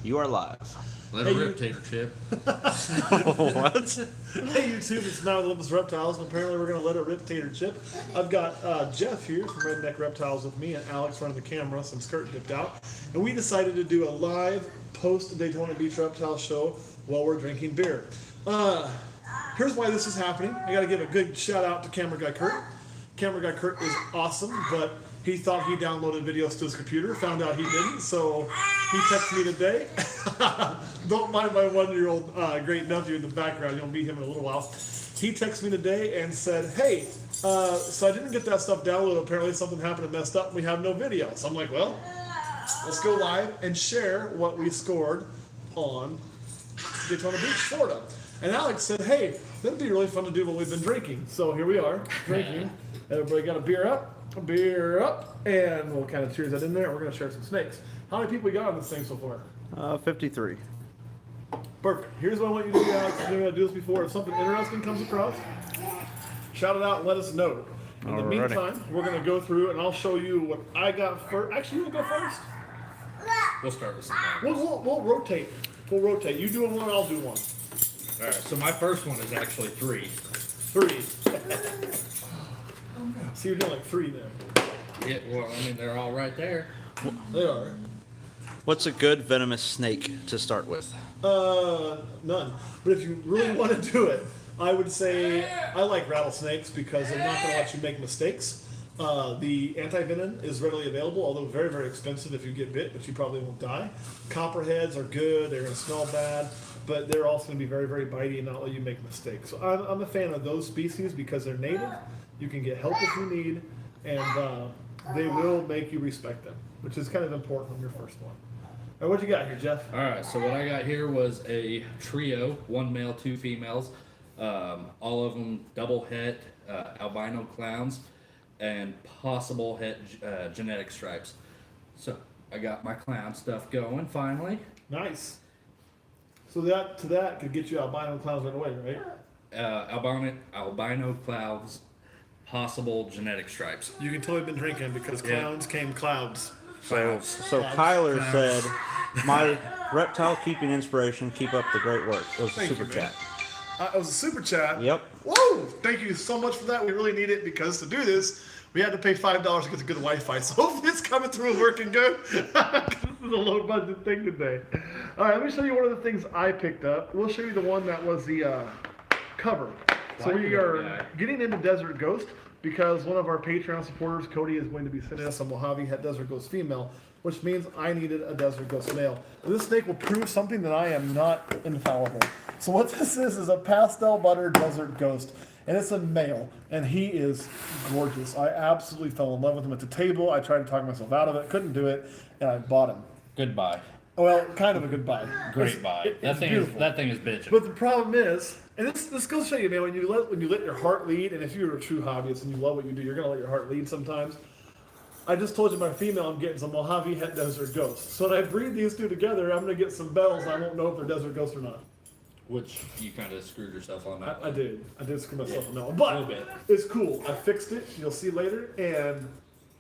You are live. Let a rip, tater chip. What? Hey YouTube, it's now Olympus Reptiles, and apparently we're going to let it rip tater chip. I've got Jeff here from Redneck Reptiles with me, and Alex running the camera, some skirt dipped out. And we decided to do a live post-Daytona Beach Reptile Show while we're drinking beer. Here's why this is happening. I got to give a good shout out to camera guy Kurt. Camera guy Kurt is awesome, but he thought he downloaded videos to his computer, found out he didn't, so he texted me today. Don't mind my 1-year-old great nephew in the background, you'll meet him in a little while. He texted me today and said, hey, so I didn't get that stuff downloaded, apparently something happened and messed up, and we have no video. So I'm like, well, let's go live and share what we scored on Daytona Beach, Florida. And Alex said, hey, that'd be really fun to do what we've been drinking. So here we are, drinking. Everybody got a beer up, and we'll kind of cheers that in there. We're going to share some snakes. How many people we got on this thing so far? 53. Perfect. Here's what I want you to do, Alex. We're going to do this before. If something interesting comes across, shout it out and let us know. In the meantime, we're going to go through, and I'll show you what I got first. Actually, you want to go first? We'll start with some. We'll rotate. We'll rotate. You do one, I'll do one. All right, so my first one is actually 3. 3. So you're doing like 3 then. Yeah, well, I mean, they're all right there. They are. What's a good venomous snake to start with? None. But if you really want to do it, I would say I like rattlesnakes because they're not going to let you make mistakes. The anti-venom is readily available, although very, very expensive if you get bit, but you probably won't die. Copperheads are good. They're going to smell bad, but they're also going to be very, very bitey and not let you make mistakes. So I'm a fan of those species because they're native. You can get help if you need, and they will make you respect them, which is kind of important on your first one. All right, what you got here, Jeff? All right, so what I got here was a trio, 1 male, 2 females, all of them double het, albino clowns, and possible het genetic stripes. So I got my clown stuff going finally. Nice. So that could get you albino clowns right away, right? Albino clouds, possible genetic stripes. You can tell we've been drinking because clowns came clouds. So Kyler said, my reptile keeping inspiration, keep up the great work. It was a super chat. It was a super chat. Yep. Whoa! Thank you so much for that. We really need it because to do this, we had to pay $5 to get the good Wi-Fi. So hopefully it's coming through and working good. This is a low budget thing today. All right, let me show you one of the things I picked up. We'll show you the one that was the cover. So we are getting into Desert Ghost because one of our Patreon supporters, Cody, is going to be sending us a Mojave Het Desert Ghost female, which means I needed a Desert Ghost male. And this snake will prove something that I am not infallible. So what this is a pastel butter Desert Ghost, and it's a male, and he is gorgeous. I absolutely fell in love with him at the table. I tried to talk myself out of it, couldn't do it, and I bought him. Goodbye. Well, kind of a good buy. Great buy. That thing is bitching. But the problem is, and this goes to show you, man, when you let your heart lead, and if you're a true hobbyist and you love what you do, you're gonna let your heart lead sometimes. I just told you my female, I'm getting some Mojave Het Desert Ghost. So when I breed these two together, I'm gonna get some bells. I won't know if they're Desert Ghost or not. Which you kind of screwed yourself on that. I did screw myself on that one, but it's cool. I fixed it. You'll see later, and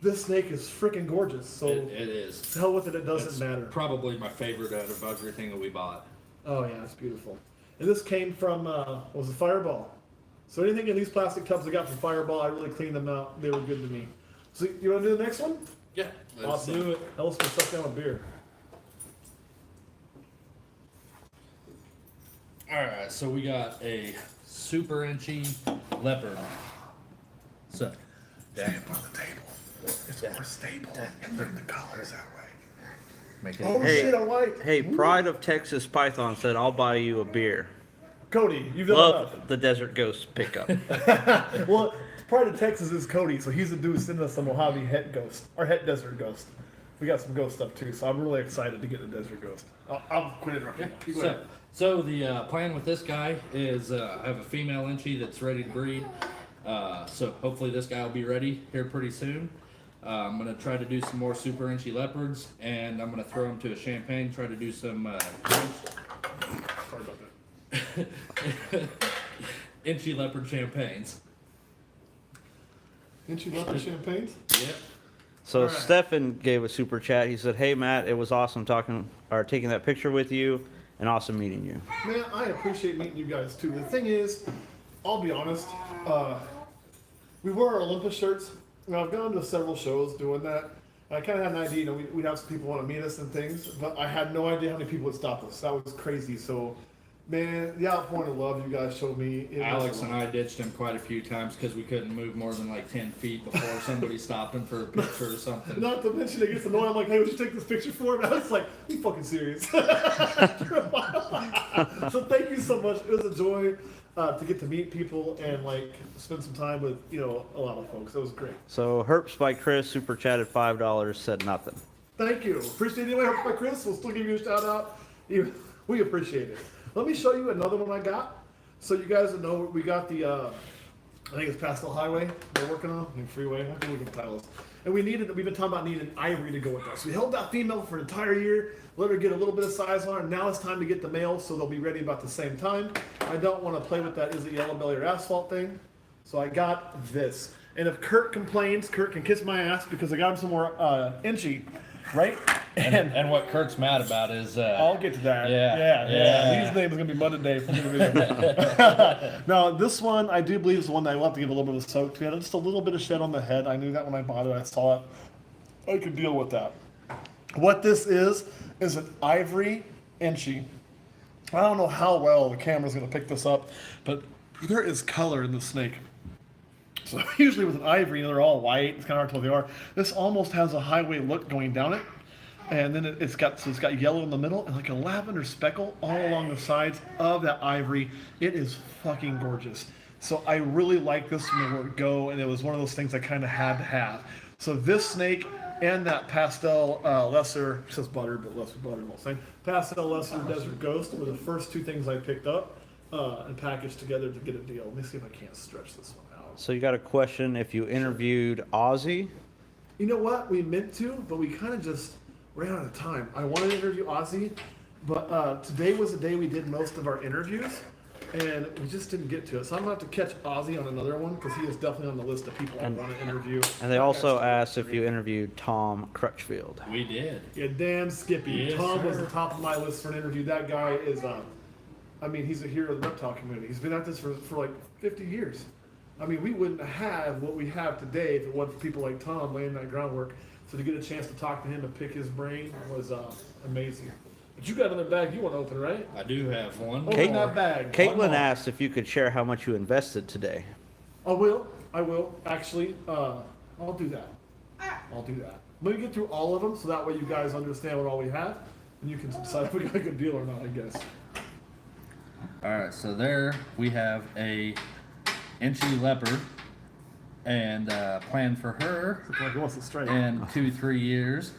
this snake is freaking gorgeous. So it is. To hell with it. It doesn't matter. Probably my favorite out of everything that we bought. Oh yeah, it's beautiful. And this came from was a Fireball. So anything in these plastic tubs I got from Fireball, I really cleaned them out. They were good to me. So you want to do the next one? Yeah. Let's do it. Now let's put stuff down with beer. All right, so we got a super inchy leopard. So, Stand on the table. It's more stable. And bring the collars that way. Make it. Oh shit! I'm white. Hey, Pride of Texas Python said, I'll buy you a beer. Cody, you've done Love the Desert Ghost pickup. Well, Pride of Texas is Cody, so he's the dude sending us the Mojave Het Ghost, or Het Desert Ghost. We got some ghost stuff too, so I'm really excited to get the Desert Ghost. I'll quit it. So the plan with this guy is I have a female inchy that's ready to breed. So hopefully this guy will be ready here pretty soon. I'm going to try to do some more super inchy leopards, and I'm going to throw them to a champagne, try to do some Sorry about that. inchy leopard champagnes. Inchy leopard champagnes? Yep. So All right. Stefan gave a super chat. He said, "Hey Matt, it was awesome taking that picture with you, and awesome meeting you." Man, I appreciate meeting you guys too. The thing is, I'll be honest, we wore our Olympus shirts. Now, I've gone to several shows doing that. I kind of had an idea, we'd have some people want to meet us and things, but I had no idea how many people would stop us. That was crazy. So, man, the outpouring of love you guys showed me. Alex and I ditched him quite a few times because we couldn't move more than like 10 feet before somebody stopped him for a picture or something. Not to mention, it gets annoying. I'm like, hey, would you take this picture for him? I was like, you fucking serious? So thank you so much. It was a joy to get to meet people and like spend some time with a lot of folks. It was great. So Herps by Chris super chatted $5, said nothing. Thank you. Appreciate it. Anyway, Hope by Chris. We'll still give you a shout out. We appreciate it. Let me show you another one I got. So you guys know we got the I think it's Pastel Highway we're working on, Freeway. I think we can title this. And we've been talking about needing ivory to go with us. We held that female for an entire year, let her get a little bit of size on her. Now it's time to get the male, so they'll be ready about the same time. I don't want to play with that is it yellow belly or asphalt thing. So I got this. And if Kurt complains, Kurt can kiss my ass because I got him some more inchy, right? And what Kurt's mad about is I'll get to that. Yeah. These names are gonna be mud today for the video. Now, this one I do believe is the one that I will have to give a little bit of soak to. It had just a little bit of shed on the head. I knew that when I bought it. I saw it. I could deal with that. What this is an ivory inchy. I don't know how well the camera's gonna pick this up, but there is color in the snake. So usually with an ivory, they're all white. It's kind of hard to tell what they are. This almost has a highway look going down it. And then it's got yellow in the middle and like a lavender speckle all along the sides of that ivory. It is fucking gorgeous. So I really like this from the word go, and it was one of those things I kind of had to have. So this snake and that pastel lesser, it says butter, but lesser butter, whole thing. Pastel lesser desert ghost were the first two things I picked up and packaged together to get a deal. Let me see if I can't stretch this one out. So you got a question if you interviewed Ozzy? You know what? We meant to, but we kind of just ran out of time. I wanted to interview Ozzy, but today was the day we did most of our interviews, and we just didn't get to it. So I'm going to have to catch Ozzy on another one because he is definitely on the list of people I want to interview. And they also asked if you interviewed Tom Crutchfield. we did. Yeah, damn Skippy. Yes, Tom was sir. the top of my list for an interview. That guy is, he's a hero of the reptile community. He's been at this for like 50 years. I mean, we wouldn't have what we have today if it wasn't for people like Tom laying that groundwork. So to get a chance to talk to him and pick his brain was amazing. But you got another bag you want to open, right? I do have one. Open more. that bag. One Caitlin more. asked if you could share how much you invested today. I will. Actually, I'll do that. Let me get through all of them so that way you guys understand what all we have. And you can decide if we got a good deal or not, I guess. Alright, so there we have a inchy leopard. And plan for her Looks like it wants it straight. in 2-3 years,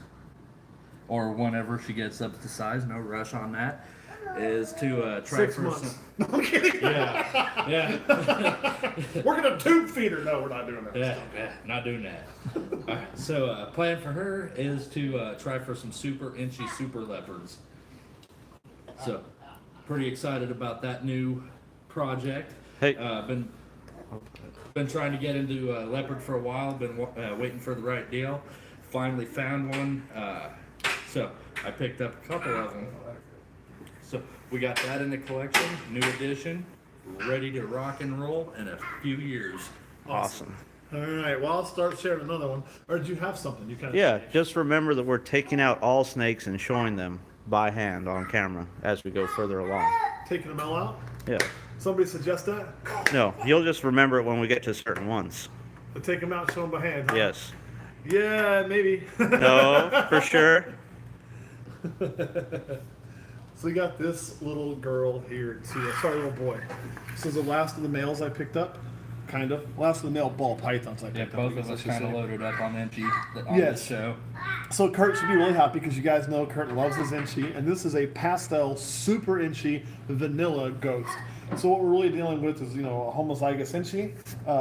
or whenever she gets up to size, no rush on that, is to try 6 for months. some. No, I'm kidding. Yeah. We're gonna tube feed her. No, we're not doing that. Yeah, not doing that. Alright, so plan for her is to try for some super inchy super leopards. So, pretty excited about that new project. Hey. Been trying to get into leopard for a while. Been waiting for the right deal. Finally found one. So I picked up a couple of them. So we got that in the collection. New edition. Ready to rock and roll in a few years. Awesome. All right. Well, I'll start sharing another one. Or do you have something you kind of? Yeah, just remember that we're taking out all snakes and showing them by hand on camera as we go further along. Taking them all out. Yeah. Somebody suggest that? No, you'll just remember it when we get to certain ones. To take them out and show them by hand. Huh? Yes. Yeah, maybe. No, for sure. So we got this little girl here too. Sorry, little boy. This is the last of the males I picked up. Kind of. Last of the male ball pythons I Yeah, picked up. both I guess of I us should kind of say. loaded up on inchy on Yes. this show. So Kurt should be really happy because you guys know Kurt loves his inchy, and this is a pastel super inchy vanilla ghost. So what we're really dealing with is, a homozygous inchy,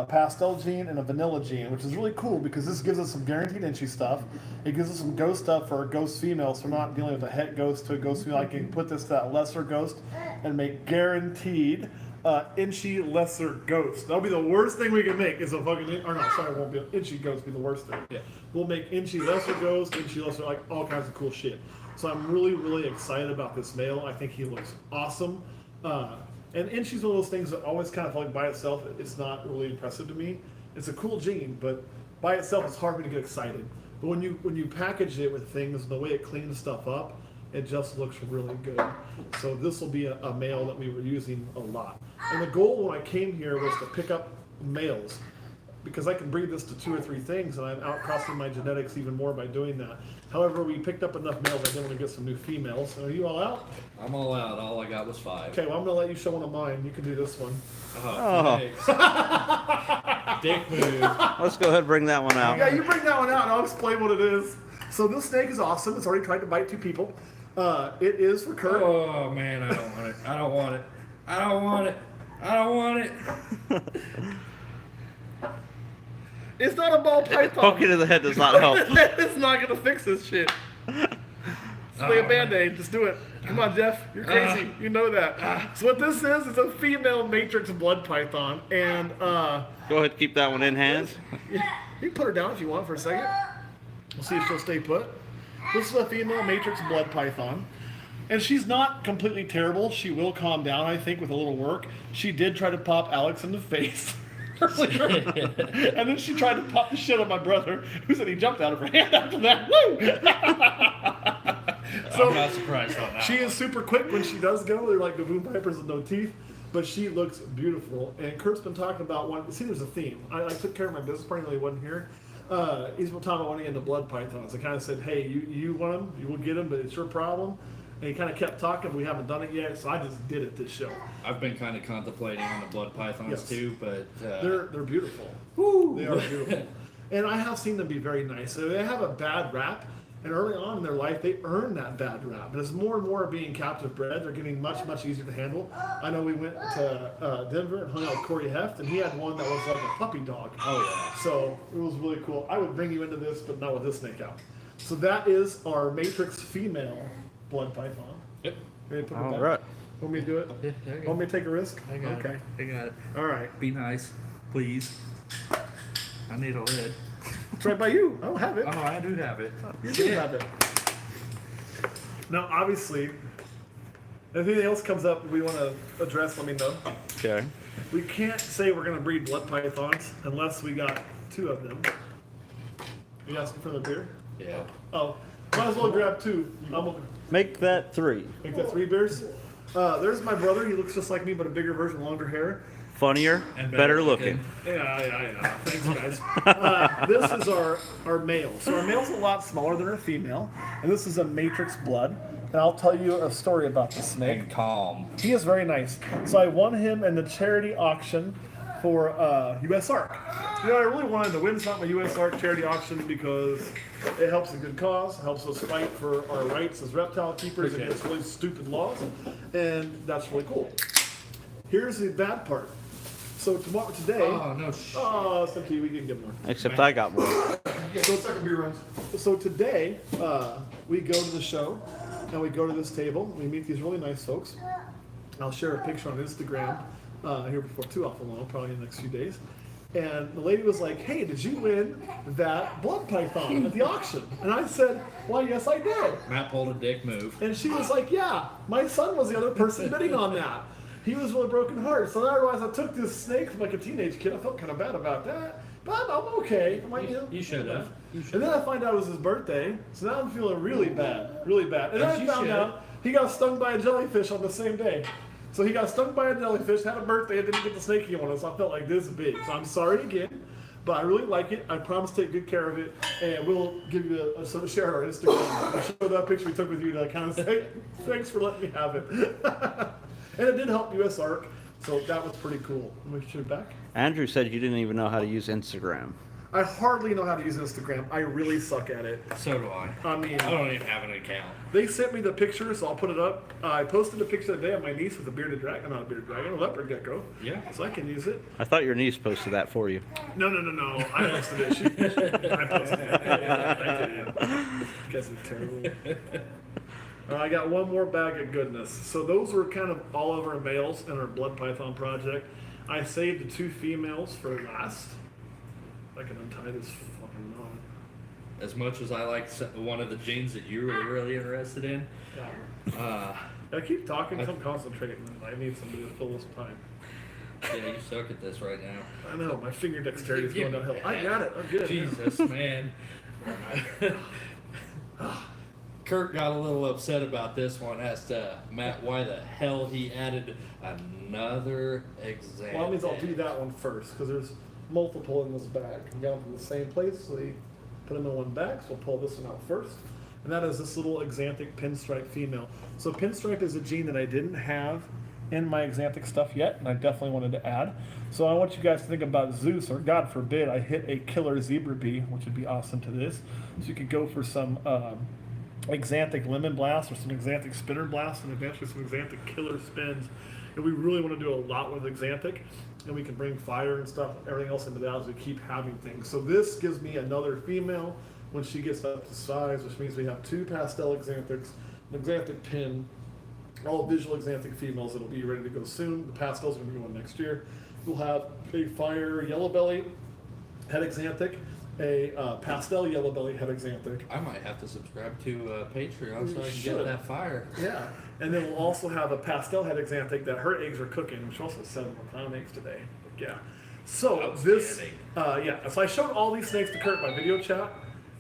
pastel gene, and a vanilla gene, which is really cool because this gives us some guaranteed inchy stuff. It gives us some ghost stuff for our ghost females. So we're not dealing with a het ghost to a ghost female. I can put this to that lesser ghost and make guaranteed Inchy lesser ghost. That'll be the worst thing we can make. Is a fucking or no, sorry, it won't be. Inchy ghost be the worst thing. Yeah. We'll make Inchy lesser ghost, Inchy lesser like all kinds of cool shit. So I'm really excited about this male. I think he looks awesome. And Inchy's one of those things that always kind of like by itself, it's not really impressive to me. It's a cool gene, but by itself, it's hard for me to get excited. But when you package it with things, the way it cleans stuff up, it just looks really good. So this will be a male that we were using a lot. And the goal when I came here was to pick up males because I can breed this to 2 or 3 things, and I'm outcrossing my genetics even more by doing that. However, we picked up enough males, I did want to get some new females. Are you all out? I'm all out. All I got was 5. Okay, well, I'm going to let you show one of mine. You can do this one. Oh. Thanks. Dick move. Let's go ahead and bring that one out. Yeah, you bring that one out, and I'll explain what it is. So this snake is awesome. It's already tried to bite 2 people. It is for Kurt. Oh man, I don't want it. I don't want it. I don't want it. I don't want it. It's not a ball python. Poking in the head does not help. It's not gonna fix this shit. It's like a band-aid. Just do it. Come on, Jeff. You're crazy. You know that. So what this is a female matrix blood python, and Go ahead, keep that one in hand. you can put her down if you want for a second. We'll see if she'll stay put. This is a female matrix blood python. And she's not completely terrible. She will calm down, I think, with a little work. She did try to pop Alex in the face earlier. And then she tried to pop the shit on my brother, who said he jumped out of her hand after that. Woo! So I'm not surprised on that. she is super quick when she does go. They're like the boom vipers with no teeth. But she looks beautiful. And Kurt's been talking about one. See, there's a theme. I took care of my business partner, he wasn't here. He's been talking about wanting into blood pythons. I kind of said, hey, you want them, you will get them, but it's your problem. And he kind of kept talking, we haven't done it yet, so I just did it this show. I've been kind of contemplating on the blood pythons Yes. too, but They're beautiful. woo. They are beautiful. And I have seen them be very nice. So they have a bad rap, and early on in their life, they earn that bad rap. But as more and more are being captive bred, they're getting much easier to handle. I know we went to Denver and hung out with Corey Heft, and he had one that was like a puppy dog. Oh yeah. So it was really cool. I would bring you into this, but not with this snake out. So that is our matrix female blood python. Yep. Ready to put it All back? right. Want me to do it? Yeah, there you go. Want me to take a risk? I got Okay. it. I got it. All right. Be nice, please. I need a lid. It's right by you. I don't have it. Oh, I do have it. You do have it. Now, obviously, if anything else comes up we want to address, let me know. Okay. We can't say we're going to breed blood pythons unless we got 2 of them. You asking for the beer? Yeah. Oh, might as well grab 2. I'm gonna Make that 3. make that 3 beers. There's my brother. He looks just like me, but a bigger version, longer hair. Funnier, And better looking. Yeah. Thanks, guys. This is our male. So our male's a lot smaller than our female, and this is a matrix blood. And I'll tell you a story about the snake. And calm. He is very nice. So I won him in the charity auction for US Ark. You know, I really wanted to win something at US Ark charity auction because it helps a good cause, helps us fight for our rights as reptile keepers against really stupid laws, and that's really cool. Here's the bad part. So today, Oh no. it's okay, we can get more. Except I got one. Yeah, go second beer runs. So today, we go to the show, and we go to this table. We meet these really nice folks. I'll share a picture on Instagram here before too awful long, probably in the next few days. And the lady was like, "Hey, did you win that blood python at the auction?" And I said, "Well, yes, I did." Matt pulled a dick move. And she was like, "Yeah, my son was the other person bidding on that. He was really broken heart." So then I realized I took this snake from like a teenage kid. I felt kind of bad about that, but I'm okay. I'm like, You should have. You should. and then I find out it was his birthday, so now I'm feeling really bad, really bad. And then As I you found should. out he got stung by a jellyfish on the same day. So he got stung by a jellyfish, had a birthday, and didn't get the snake he wanted, so I felt like this big. So I'm sorry again, but I really like it. I promise to take good care of it, and we'll give you a sort of share on our Instagram. We'll show that picture we took with you to kind of say, thanks for letting me have it. And it did help US Ark, so that was pretty cool. Let me shoot it back. Andrew said you didn't even know how to use Instagram. I hardly know how to use Instagram. I really suck at it. So do I. I mean, I don't even have an account. they sent me the picture, so I'll put it up. I posted a picture today of my niece with a bearded dragon, not a bearded dragon, a leopard gecko. Yeah. So I can use it. I thought your niece posted that for you. No. I posted it. I posted it. I did. You guys are terrible. I got one more bag of goodness. So those were kind of all of our males in our blood python project. I saved the 2 females for last. I can untie this fucking knot. As much as I like one of the genes that you were really interested in, I keep talking, so I'm concentrating. I need somebody to fill this time. yeah, you suck at this right now. I know, my finger dexterity is going downhill. I got it, I'm good. Jesus, man. Kurt got a little upset about this one. Asked Matt why the hell he added another exam. Well, that means I'll do that one first, because there's multiple in this bag. We got them from the same place, so they put them in one bag, so we'll pull this one out first. And that is this little Exanthic pinstripe female. So pinstripe is a gene that I didn't have in my Exanthic stuff yet, and I definitely wanted to add. So I want you guys to think about Zeus, or God forbid, I hit a killer zebra bee, which would be awesome to this. So you could go for some Exanthic lemon blast or some Exanthic spinner blast, and eventually some Exanthic killer spins. And we really want to do a lot with Exanthic, and we can bring fire and stuff, everything else into that as we keep having things. So this gives me another female when she gets up to size, which means we have 2 pastel Exanthics, an Exanthic pin, all visual Exanthic females that'll be ready to go soon. The pastels are going to be going next year. We'll have a fire yellow belly head Exanthic, a pastel yellow belly head Exanthic. I might have to subscribe to Patreon so I can should. get that fire. Yeah, and then we'll also have a pastel head Exanthic that her eggs are cooking, which also 7 more eggs today. But yeah. So this, so I showed all these snakes to Kurt by video chat,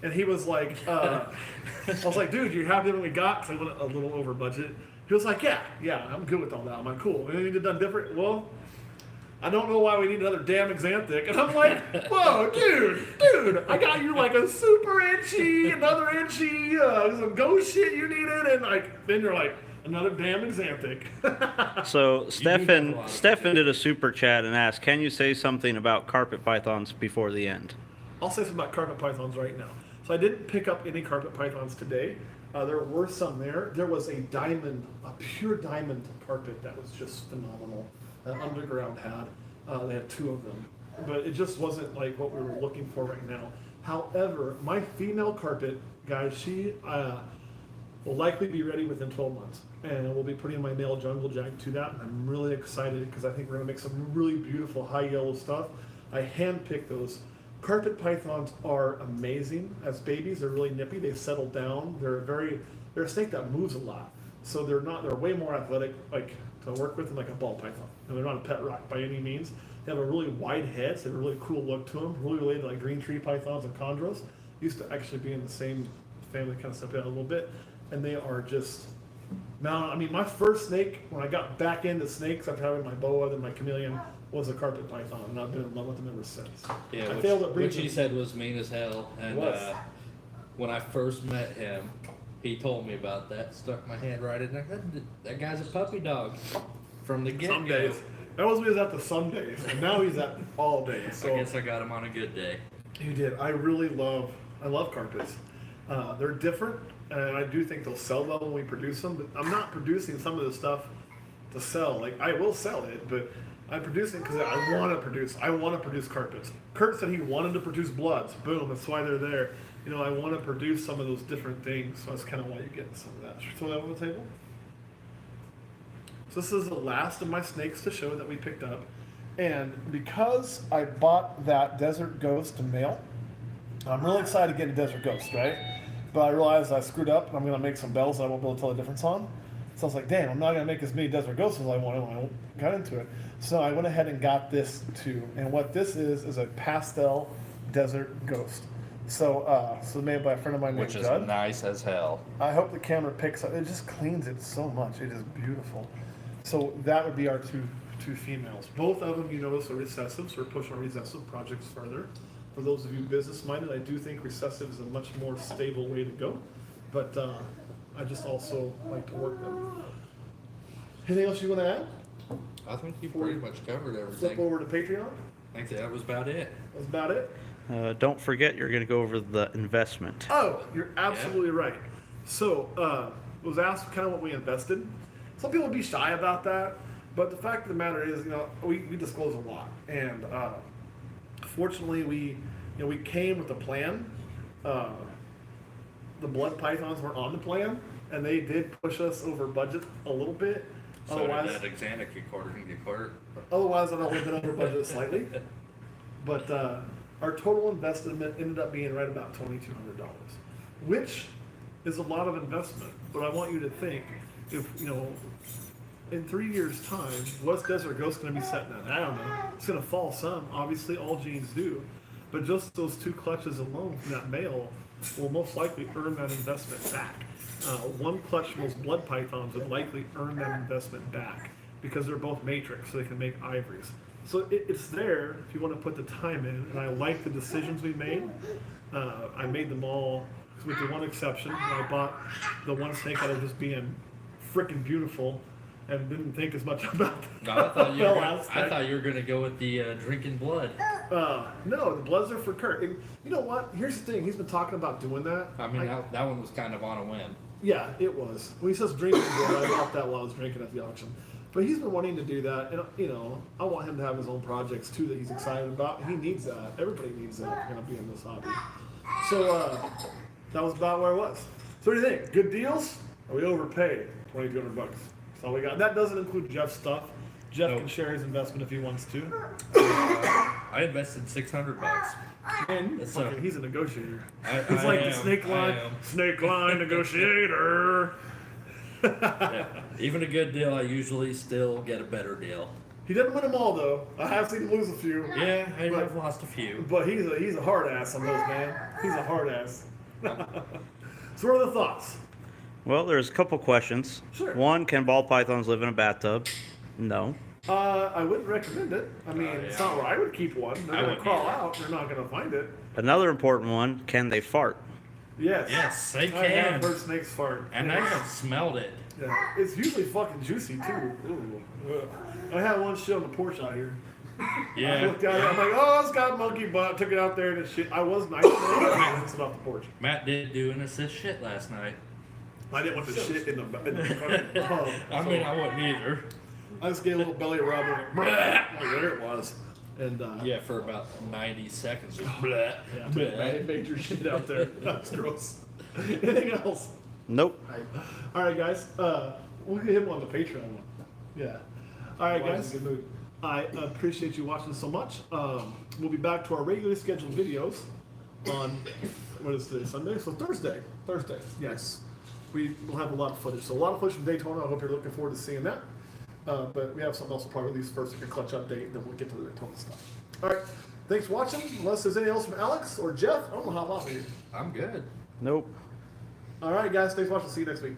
and he was like, I was like, dude, you have everything we got? Because I went a little over budget. He was like, yeah, I'm good with all that. I'm like, cool. And then he did done different. Well, I don't know why we need another damn Exanthic. And I'm like, whoa, dude, I got you like a super inchy, another inchy, some ghost shit you needed, and like, then you're like, another damn Exanthic. So Stefan did a super chat and asked, can you say something about carpet pythons before the end? I'll say something about carpet pythons right now. So I didn't pick up any carpet pythons today. There were some there. There was a pure diamond carpet that was just phenomenal. That Underground had. They had 2 of them. But it just wasn't like what we were looking for right now. However, my female carpet, guys, she will likely be ready within 12 months. And we'll be putting my male jungle jack to that. And I'm really excited because I think we're going to make some really beautiful high yellow stuff. I handpicked those. Carpet pythons are amazing. As babies, they're really nippy. They've settled down. They're a snake that moves a lot. So they're way more athletic, like to work with than like a ball python. And they're not a pet rock by any means. They have a really wide head, so they have a really cool look to them. Really related to like green tree pythons and chondros. Used to actually be in the same family, kind of stepped out a little bit. And they are just, now, I mean, my first snake, when I got back into snakes after having my boa and my chameleon, was a carpet python, and I've been in love with them ever since. Yeah, which he said was mean as hell. And when I first met him, he told me about that. Stuck my hand right in there. That guy's a puppy dog from the get-go. Some days. That was when he was at the some days, and now he's at all days. So I guess I got him on a good day. You did. I love carpets. They're different, and I do think they'll sell well when we produce them. But I'm not producing some of the stuff to sell. Like, I will sell it, but I'm producing because I want to produce. I want to produce carpets. Kurt said he wanted to produce bloods. Boom, that's why they're there. You know, I want to produce some of those different things. So that's kind of why you're getting some of that. Should we throw that on the table? So this is the last of my snakes to show that we picked up. And because I bought that Desert Ghost male, I'm really excited to get a Desert Ghost, right? But I realized I screwed up and I'm going to make some bells that I won't be able to tell the difference on. So I was like, damn, I'm not going to make as many Desert Ghosts as I wanted when I got into it. So I went ahead and got this too. And what this is a pastel Desert Ghost. So made by a friend of mine named Judd. Which is nice as hell. I hope the camera picks up. It just cleans it so much. It is beautiful. So that would be our two females. Both of them, you notice, are recessive, so we're pushing our recessive projects further. For those of you business-minded, I do think recessive is a much more stable way to go. But I just also like to work them. Anything else you want to add? I think you pretty much covered everything. Flip over to Patreon. I think that was about it. That's about it. Don't forget, you're going to go over the investment. Oh, you're absolutely right. So, was asked kind of what we invested. Some people would be shy about that, but the fact of the matter is, you know, we disclose a lot, and fortunately, we came with a plan. The blood pythons weren't on the plan, and they did push us over budget a little bit. So did that Xanax recorder can get clear. Otherwise, I'd only been over budget slightly. But our total investment ended up being right about $2,200, which is a lot of investment. But I want you to think, if in 3 years' time, what's Desert Ghost going to be setting at? I don't know. It's going to fall some. Obviously, all jeans do. But just those 2 clutches alone from that male will most likely earn that investment back. One clutch from those blood pythons would likely earn that investment back because they're both matrix, so they can make ivories. So it's there if you want to put the time in. And I like the decisions we made. I made them all, with the one exception. I bought the one snake out of just being freaking beautiful. And didn't think as much about No, I thought you were gonna go with the drinking blood. No, the bloods are for Kurt. And you know what? Here's the thing. He's been talking about doing that. I mean, that one was kind of on a whim. Yeah, it was. When he says drinking blood, I bought that while I was drinking at the auction. But he's been wanting to do that, and I want him to have his own projects too that he's excited about. He needs that. Everybody needs that if you're gonna be in this hobby. So that was about where I was. So what do you think? Good deals? Or we overpaid? $2,200. That's all we got. That doesn't include Jeff's stuff. Jeff can share his investment if he wants to. I invested $600. And he's a negotiator. He's like the snake line negotiator. Yeah. Even a good deal, I usually still get a better deal. He doesn't win them all though. I have seen him lose a few. Yeah, I've lost a few. But he's a hard ass on those, man. He's a hard ass. So what are the thoughts? Well, there's a couple questions. Sure. One, can ball pythons live in a bathtub? No. I wouldn't recommend it. I mean, it's not where I would keep one. They're going to crawl out. They're not going to find it. Another important one, can they fart? Yes. Yes, they I have can. heard snakes fart. And I have smelled it. Yeah. It's usually fucking juicy, too. Ooh. Ugh. I had one shit on the porch out here. Yeah. I looked at it, I'm like, oh, it's got monkey butt. Took it out there and it shit. I was nice. I rinsed it off the porch. Matt did doing assist shit last night. I didn't want the shit in the tub. I mean, I wouldn't either. I just gave a little belly rub and like, there it was. And Yeah, for about 90 seconds. Just bleh, yeah, bleh. I made your shit out there. That's gross. Anything else? Nope. All right, guys. We'll get him on the Patreon one. Yeah. All right, guys. I appreciate you watching so much. We'll be back to our regularly scheduled videos on, what is today, Sunday? So Thursday. Thursday, yes. We will have a lot of footage. So a lot of footage from Daytona. I hope you're looking forward to seeing that. But we have something else we'll probably release first, like a clutch update, and then we'll get to the Daytona stuff. All right. Thanks for watching. Unless there's anything else from Alex or Jeff, I don't know how I'm off of you. I'm good. Nope. All right, guys. Thanks for watching. See you next week.